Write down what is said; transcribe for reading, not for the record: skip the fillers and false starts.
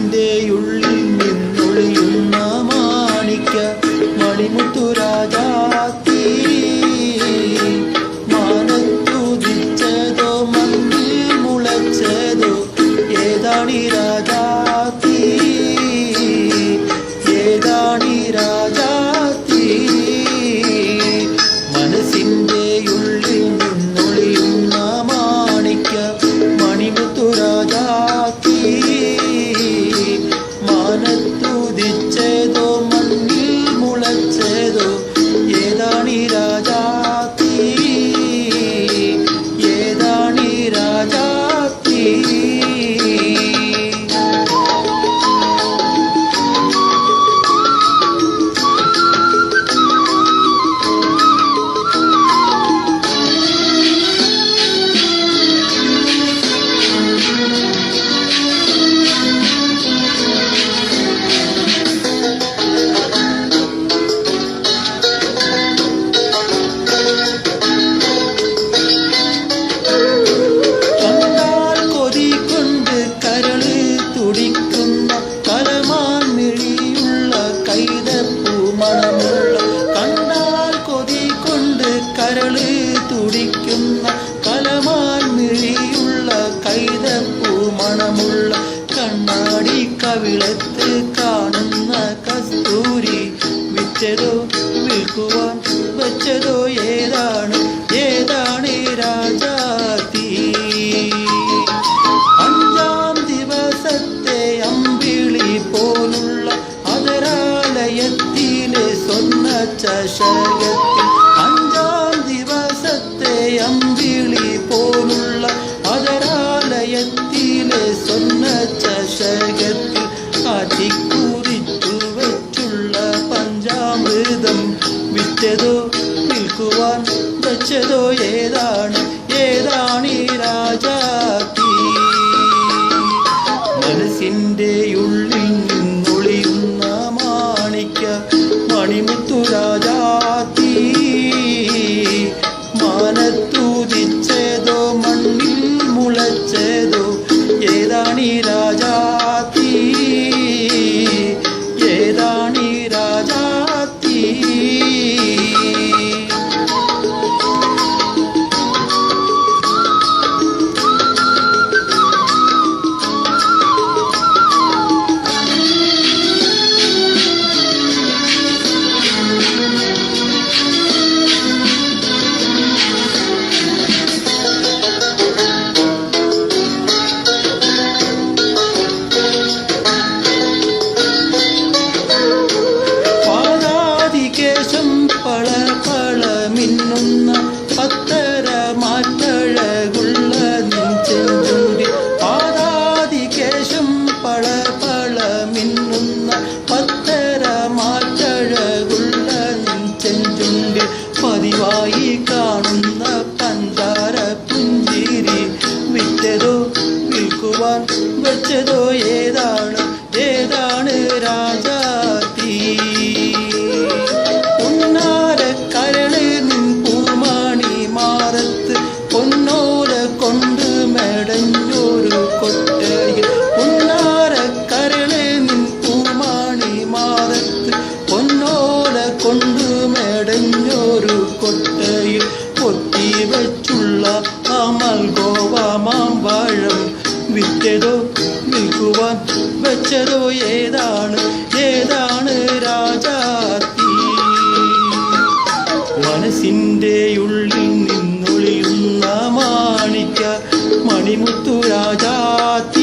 മനസ്സിൻ്റെ ഉള്ളിൽ നിന്നൊളിയുന്ന മാണിക്ക മണിമുത്തു രാജാത്തി മാനത്തുദിച്ചതോ മണ്ണിൽ മുളച്ചതോ ഏതാണി രാജാത്തി ഏതാണി രാജാത്തി മനസ്സിൻ്റെ ഉള്ളിൽ നിന്നൊളിയുന്ന മാണിക്ക മണിമുത്തു രാജാത്തി മാനത്തുദിച്ചതോ മണ്ണിൽ മുളച്ചതോ ഏതാണി രാജാത്തി ഏതാണി രാജാത്തി കണ്ടാൽ കൊതി കൊണ്ട് കരള് തുടിക്കുന്ന കലമാൻ മിഴിയുള്ള കൈതപ്പൂ മണമുള്ള കണ്ണാടി കവിളത്ത് കാണുന്ന കസ്തൂരി വിറ്റതോ വിൽക്കുവാൻ വച്ചതോ ഏതാണ് ഏതാണ് രാജാത്തി അഞ്ചാം ദിവസത്തെ അമ്പിളി പോലുള്ള അതരാലയത്തിലെ സ്വർണ്ണ ചഷകത്തിൽ അഞ്ചാം ദിവസത്തെ അമ്പിളി പോലുള്ള അതരാലയത്തിലെ സ്വർണ്ണ ചഷകത്തിൽ കാറ്റിക്കുറിച്ചു വെച്ചുള്ള പഞ്ചാമൃതം വിറ്റതോ വിൽക്കുവാൻ വച്ചതോ ഏതാണ് ഏതാണ് രാജാത്തി മനസ്സിൻ്റെ ഉള്ളിൽ നിന്നൊളിയുന്ന മാണിക്ക മണിമുത്തു രാജാത്തി മാനത്തുദിച്ചതോ മണ്ണിൽ മുളച്ചതോ ഏതാണി രാജാത്തി ഏതാണി രാജാത്തി പള പള മിന്നുന്ന പത്തര മാറ്റഴകുള്ള നെഞ്ചുണ്ടി പാദാതികേശം പള പള മിന്നുന്ന പത്തര മാറ്റഴകുള്ള നെഞ്ചുണ്ടി പതിവായി കാണുന്ന പഞ്ചാര പുഞ്ചിരി വിറ്റതോ വിൽക്കുവാൻ വെച്ചതോ ഏതാണ് ഏതാണ് രാജാത്തി കരള് നിൻ പൂമാണി മാറത്ത് പൊന്നോല കൊണ്ട് മെടഞ്ഞൊരു കൊട്ടയിൽ ഉന്നാര കരള് നിൻ പൂമാണി മാറത്ത് പൊന്നോല കൊണ്ട് മെടഞ്ഞൊരു കൊട്ടയിൽ പൊത്തി വെച്ചുള്ള അമൽഗോവ മാമ്പഴം വിറ്റതോ വിൽക്കുവാൻ വെച്ചതോ ഏതാണ് ഏതാണ് രാജാത്തി മനസ്സിൻ്റെ ഉള്ളിൽ നിന്നൊളിയുന്ന മാണിക്ക മണിമുത്തു രാജാത്തി